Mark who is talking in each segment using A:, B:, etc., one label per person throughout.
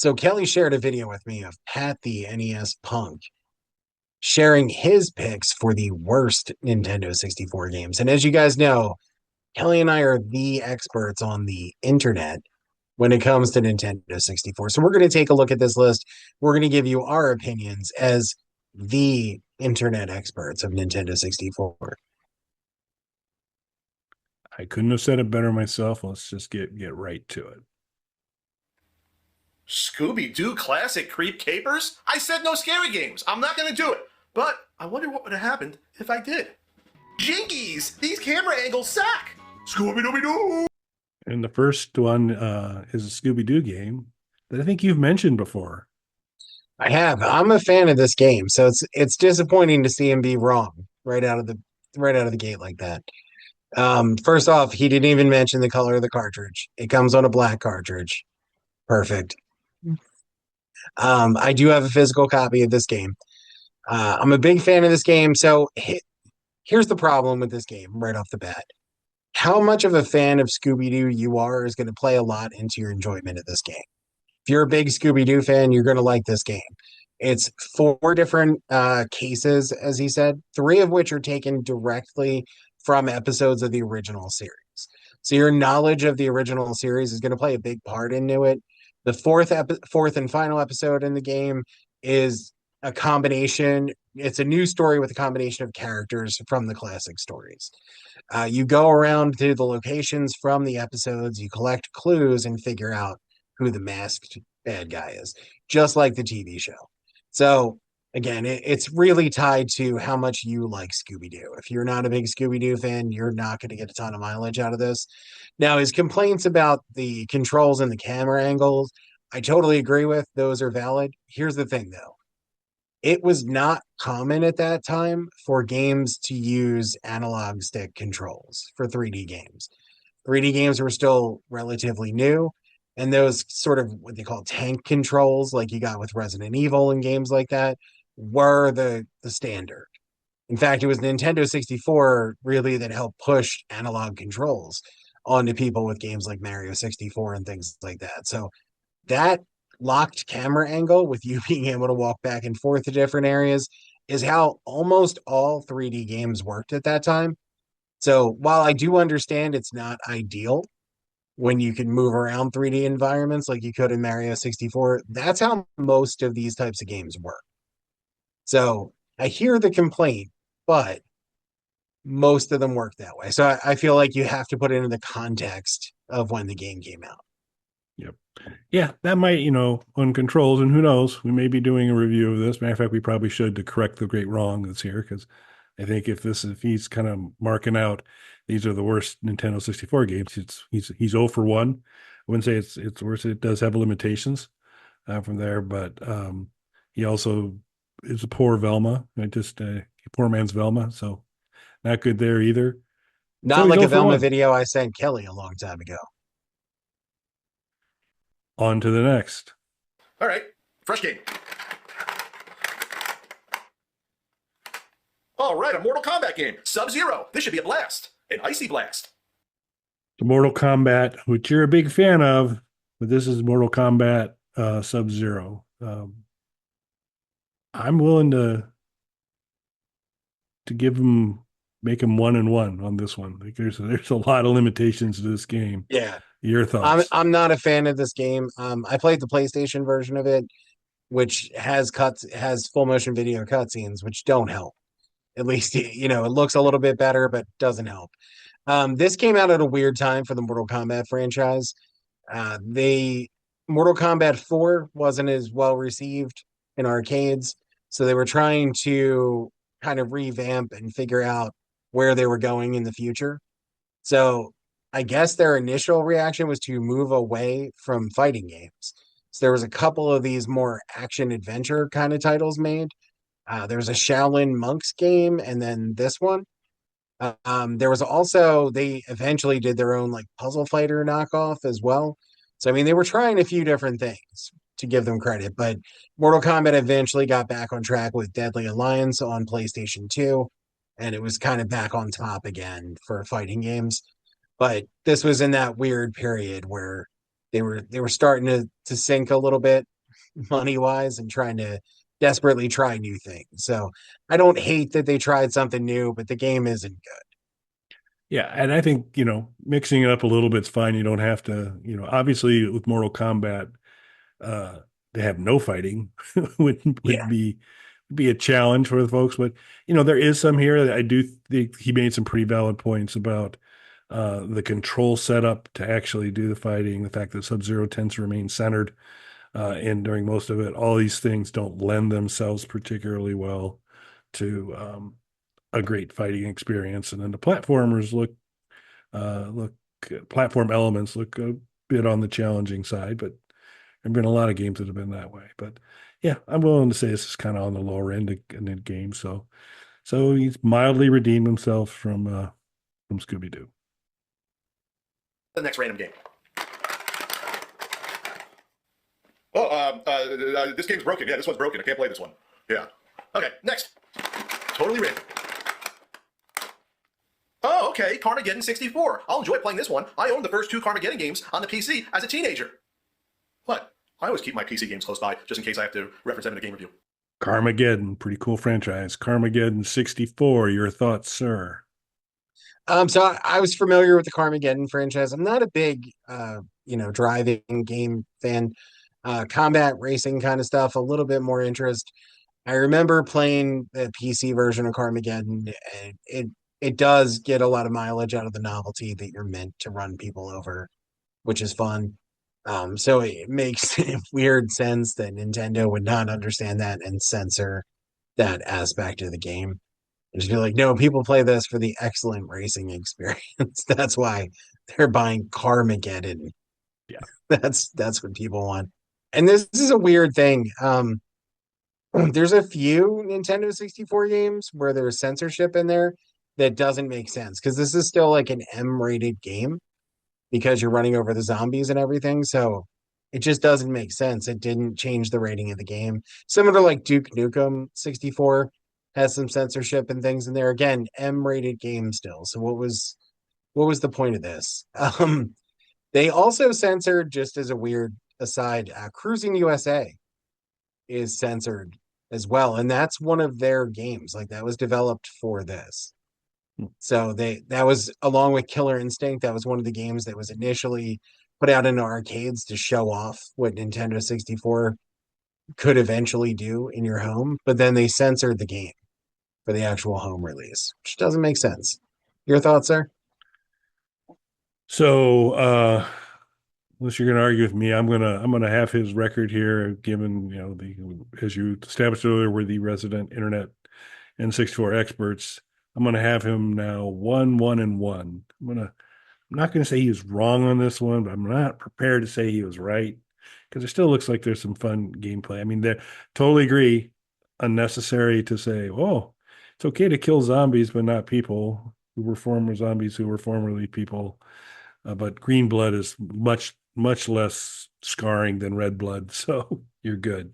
A: So Kelly shared a video with me of Pat the NES Punk sharing his picks for the worst Nintendo 64 games. And as you guys know, Kelly and I are the experts on the internet when it comes to Nintendo 64. So we're going to take a look at this list. We're going to give you our opinions as the internet experts of Nintendo 64.
B: I couldn't have said it better myself. Let's just get right to it.
C: Scooby Doo Classic Creep Capers? I said no scary games. I'm not gonna do it. But I wonder what would have happened if I did. Jinkies! These camera angles suck! Scooby Dooby Doo!
B: And the first one is a Scooby Doo game that I think you've mentioned before.
A: I have. I'm a fan of this game, so it's disappointing to see him be wrong right out of the gate like that. First off, he didn't even mention the color of the cartridge. It comes on a black cartridge. Perfect. I do have a physical copy of this game. I'm a big fan of this game. So here's the problem with this game right off the bat. How much of a fan of Scooby Doo you are is going to play a lot into your enjoyment of this game. If you're a big Scooby Doo fan, you're going to like this game. It's four different cases, as he said, three of which are taken directly from episodes of the original series. So your knowledge of the original series is going to play a big part into it. The fourth and final episode in the game is a combination. It's a new story with a combination of characters from the classic stories. You go around to the locations from the episodes, you collect clues, and figure out who the masked bad guy is, just like the TV show. So again, it's really tied to how much you like Scooby Doo. If you're not a big Scooby Doo fan, you're not going to get a ton of mileage out of this. Now, his complaints about the controls and the camera angles, I totally agree with. Those are valid. Here's the thing, though. It was not common at that time for games to use analog stick controls for 3D games. 3D games were still relatively new, and those sort of what they call tank controls, like you got with Resident Evil and games like that, were the standard. In fact, it was Nintendo 64 really that helped push analog controls onto people with games like Mario 64 and things like that. So that locked camera angle with you being able to walk back and forth to different areas is how almost all 3D games worked at that time. So while I do understand it's not ideal when you can move around 3D environments like you could in Mario 64, that's how most of these types of games work. So I hear the complaint, but most of them work that way. So I feel like you have to put it into the context of when the game came out.
B: Yep. Yeah, that might, on controls, and who knows, we may be doing a review of this. Matter of fact, we probably should to correct the great wrong that's here, because I think if he's kind of marking out these are the worst Nintendo 64 games, he's 0 for 1. I wouldn't say it's worse. It does have limitations from there, but he also is a poor Velma, just a poor man's Velma, so not good there either. So
A: Not
B: he's
A: like
B: 0
A: a
B: for
A: Velma
B: 1.
A: video I sent Kelly a long time ago.
B: On to the next.
C: Alright, fresh game. Alright, a Mortal Kombat game. Sub-Zero. This should be a blast. An icy blast.
B: The Mortal Kombat, which you're a big fan of, but this is Mortal Kombat Sub-Zero. I'm willing to make him 1-1 on this one. Like there's a lot of limitations to this game.
A: Yeah.
B: Your thoughts?
A: I'm not a fan of this game. I played the PlayStation version of it, which has full motion video cutscenes, which don't help. At least it looks a little bit better, but doesn't help. This came out at a weird time for the Mortal Kombat franchise. They Mortal Kombat 4 wasn't as well received in arcades, so they were trying to kind of revamp and figure out where they were going in the future. So I guess their initial reaction was to move away from fighting games. So there was a couple of these more action adventure kind of titles made. There was a Shaolin Monks game, and then this one. There was also they eventually did their own like puzzle fighter knockoff as well. So I mean, they were trying a few different things to give them credit, but Mortal Kombat eventually got back on track with Deadly Alliance on PlayStation 2, and it was kind of back on top again for fighting games. But this was in that weird period where they were starting to sink a little bit money wise and trying to desperately try new things. So I don't hate that they tried something new, but the game isn't good.
B: Yeah, and I think, mixing it up a little bit's fine. You don't have to, obviously with Mortal Kombat, uh, they have no fighting would
A: Yeah.
B: be a challenge for the folks. But there is some here that I do think he made some pretty valid points about the control setup to actually do the fighting, the fact that Sub-Zero tends to remain centered, and during most of it, all these things don't lend themselves particularly well to a great fighting experience. And then the platformers look platform elements look a bit on the challenging side, but there've been a lot of games that have been that way. But yeah, I'm willing to say this is kind of on the lower end in the game. So he's mildly redeemed himself from Scooby Doo.
C: The next random game. Oh, this game's broken. Yeah, this one's broken. I can't play this one. Yeah. Okay, next. Totally random. Oh, okay, Carmageddon 64. I'll enjoy playing this one. I owned the first 2 Carmageddon games on the PC as a teenager. What? I always keep my PC games close by, just in case I have to reference them in a game review.
B: Carmageddon, pretty cool franchise. Carmageddon 64, your thoughts, sir?
A: So I was familiar with the Carmageddon franchise. I'm not a big driving game fan. Combat racing kind of stuff, a little bit more interest. I remember playing the PC version of Carmageddon, and it does get a lot of mileage out of the novelty that you're meant to run people over, which is fun. So it makes weird sense that Nintendo would not understand that and censor that aspect of the game. And just be like, no, people play this for the excellent racing experience. That's why they're buying Carmageddon.
B: Yeah.
A: That's what people want. And this is a weird thing. There's a few Nintendo 64 games where there's censorship in there that doesn't make sense because this is still like an M-rated game because you're running over the zombies and everything. So it just doesn't make sense. It didn't change the rating of the game. Similar to like Duke Nukem 64 has some censorship and things in there. Again, M-rated game still. So what was the point of this? They also censored, just as a weird aside, Cruising USA is censored as well, and that's one of their games. Like that was developed for this. So that was along with Killer Instinct. That was one of the games that was initially put out into arcades to show off what Nintendo 64 could eventually do in your home, but then they censored the game for the actual home release, which doesn't make sense. Your thoughts, sir?
B: So unless you're going to argue with me, I'm gonna have his record here, given the as you established earlier, we're the resident internet N64 experts. I'm gonna have him now 1-1-1. I'm not gonna say he was wrong on this one, but I'm not prepared to say he was right because it still looks like there's some fun gameplay. I mean, they totally agree. Unnecessary to say, oh, it's okay to kill zombies, but not people who were former zombies who were formerly people. But green blood is much less scarring than red blood, so you're good.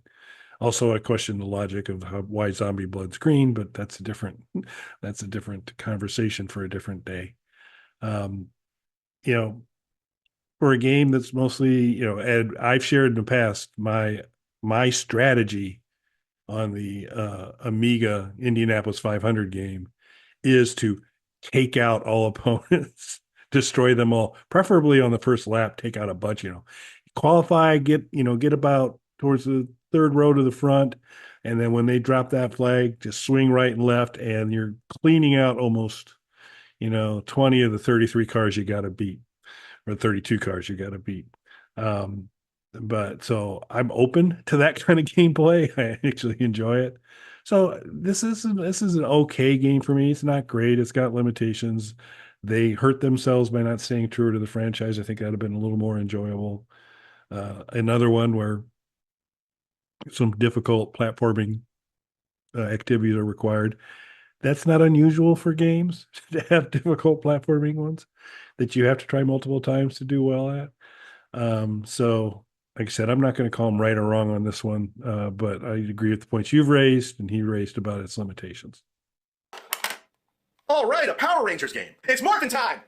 B: Also, I question the logic of why zombie blood's green, but that's a different conversation for a different day. Um, you know, for a game that's mostly, Ed, I've shared in the past my strategy on the Amiga Indianapolis 500 game is to take out all opponents, destroy them all, preferably on the first lap, take out a bunch, qualify, get about towards the third row to the front. And then when they drop that flag, just swing right and left, and you're cleaning out almost, 20 of the 33 cars you got to beat, or 32 cars you got to beat. But so I'm open to that kind of gameplay. I actually enjoy it. So this is an okay game for me. It's not great. It's got limitations. They hurt themselves by not staying true to the franchise. I think that'd have been a little more enjoyable. Another one where some difficult platforming activities are required. That's not unusual for games to have difficult platforming ones that you have to try multiple times to do well at. So, like I said, I'm not going to call him right or wrong on this one, but I agree with the points you've raised and he raised about its limitations.
C: All right, a Power Rangers game. It's Morphin' time!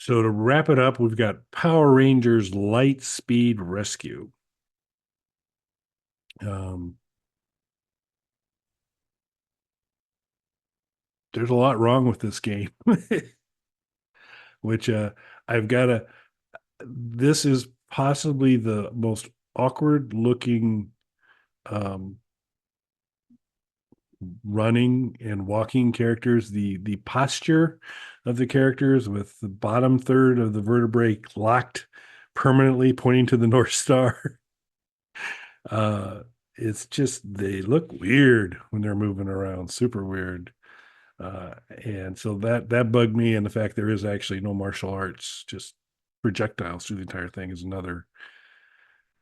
B: So to wrap it up, we've got Power Rangers Light Speed Rescue. There's a lot wrong with this game, which I've got to. This is possibly the most awkward looking running and walking characters. The posture of the characters with the bottom third of the vertebrae locked permanently, pointing to the North Star. It's just they look weird when they're moving around, super weird. And so that bugged me, and the fact there is actually no martial arts, just projectiles through the entire thing is another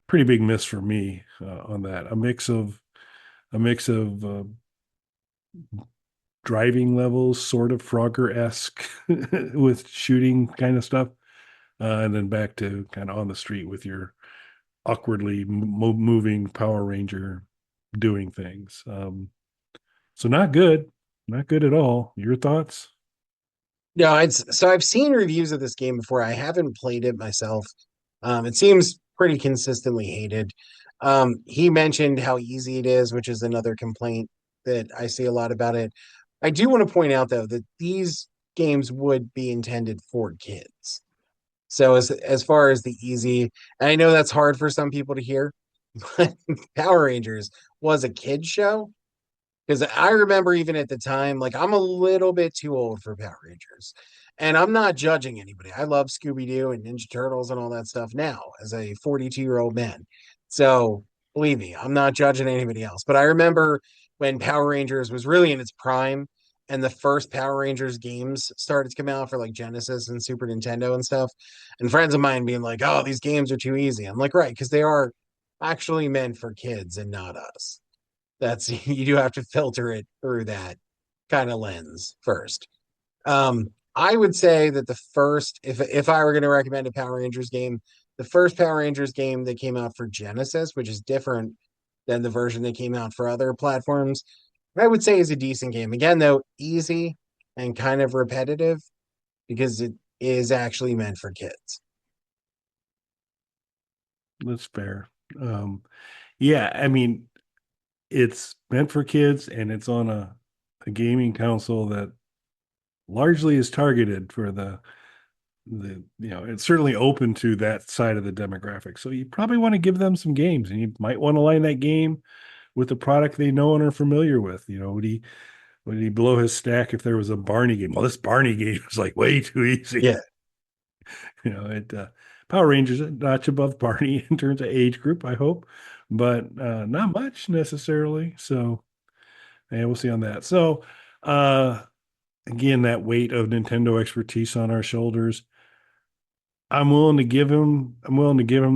B: pretty big miss for me on that. A mix of driving levels, sort of Frogger-esque with shooting kind of stuff, and then back to kind of on the street with your awkwardly moving Power Ranger doing things. So not good at all. Your thoughts?
A: No, so I've seen reviews of this game before. I haven't played it myself. It seems pretty consistently hated. He mentioned how easy it is, which is another complaint that I see a lot about it. I do want to point out though that these games would be intended for kids. So as far as the easy, and I know that's hard for some people to hear, but Power Rangers was a kid show. Because I remember even at the time, like I'm a little bit too old for Power Rangers. And I'm not judging anybody. I love Scooby-Doo and Ninja Turtles and all that stuff now as a 42-year-old man. So believe me, I'm not judging anybody else. But I remember when Power Rangers was really in its prime and the first Power Rangers games started to come out for like Genesis and Super Nintendo and stuff. And friends of mine being like, oh, these games are too easy. I'm like, right, because they are actually meant for kids and not us. That's you do have to filter it through that kind of lens first. I would say that the first, if I were going to recommend a Power Rangers game, the first Power Rangers game that came out for Genesis, which is different than the version that came out for other platforms, I would say is a decent game. Again, though, easy and kind of repetitive because it is actually meant for kids.
B: That's fair. Yeah, I mean, it's meant for kids, and it's on a gaming console that largely is targeted for the it's certainly open to that side of the demographic. So you probably want to give them some games, and you might want to line that game with the product they know and are familiar with. Would he blow his stack if there was a Barney game? Well, this Barney game is like way too easy.
A: Yeah.
B: Power Rangers a notch above Barney in terms of age group, I hope, but not much necessarily. So yeah, we'll see on that. So again, that weight of Nintendo expertise on our shoulders. I'm willing to give him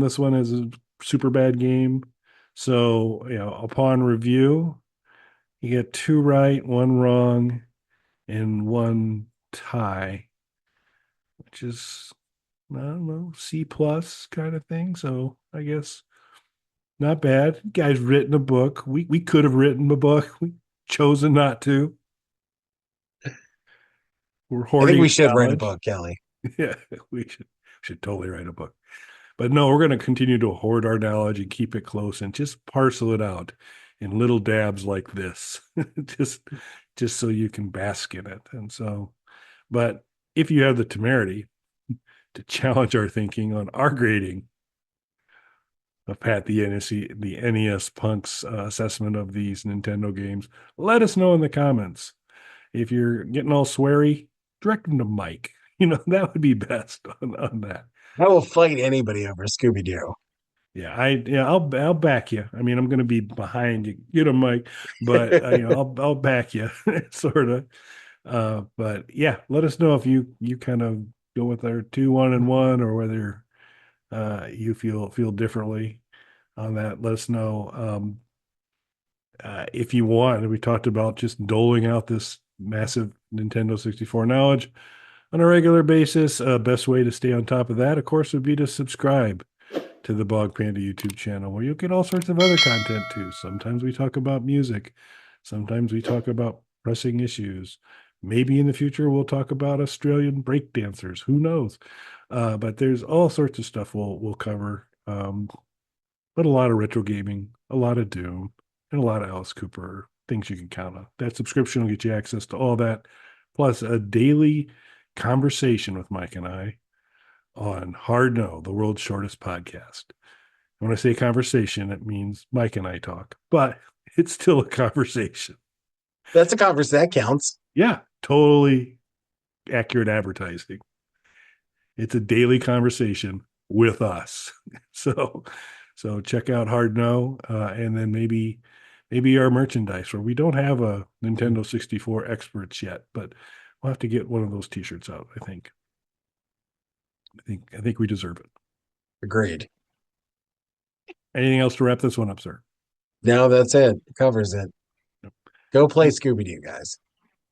B: this one as a super bad game. So, upon review, you get 2 right, 1 wrong, and 1 tie, which is, I don't know, C plus kind of thing. So I guess not bad. You guys written a book. We could have written a book. We chosen not to. We're
A: I
B: hoarding
A: think we should write a
B: knowledge.
A: book, Kelly.
B: Yeah, we should totally write a book. But no, we're going to continue to hoard our knowledge and keep it close and just parcel it out in little dabs like this, just so you can bask in it. And so, but if you have the temerity to challenge our thinking on our grading of Pat the NES Punk's assessment of these Nintendo games, let us know in the comments. If you're getting all sweary, direct them to Mike. That would be best on that.
A: I will fight anybody over Scooby-Doo.
B: Yeah, I'll back you. I mean, I'm going to be behind you. Get him, Mike, but I'll back you, sort of. But yeah, let us know if you kind of go with our 2-1-1, or whether you feel differently on that. Let us know. If you want. We talked about just doling out this massive Nintendo 64 knowledge on a regular basis. Best way to stay on top of that, of course, would be to subscribe to the Bog Panda YouTube channel, where you'll get all sorts of other content too. Sometimes we talk about music. Sometimes we talk about pressing issues. Maybe in the future we'll talk about Australian breakdancers. Who knows? But there's all sorts of stuff we'll cover. But a lot of retro gaming, a lot of Doom, and a lot of Alice Cooper, things you can count on. That subscription will get you access to all that, plus a daily conversation with Mike and I on Hard No, the world's shortest podcast. When I say conversation, it means Mike and I talk, but it's still a conversation.
A: That's a conversation that counts.
B: Yeah, totally accurate advertising. It's a daily conversation with us. So check out Hard No, and then maybe our merchandise, where we don't have a Nintendo 64 experts yet, but we'll have to get one of those T-shirts out. I think we deserve it.
A: Agreed.
B: Anything else to wrap this one up, sir?
A: No, that's it. It covers it.
B: Yep.
A: Go play Scooby-Doo, guys.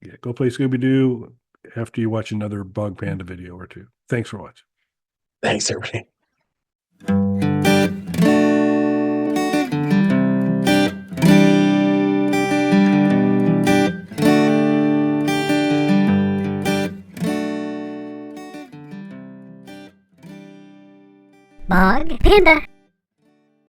B: Yeah, go play Scooby-Doo after you watch another Bug Panda video or two. Thanks for watching.
A: Thanks, everybody.
D: Bug Panda.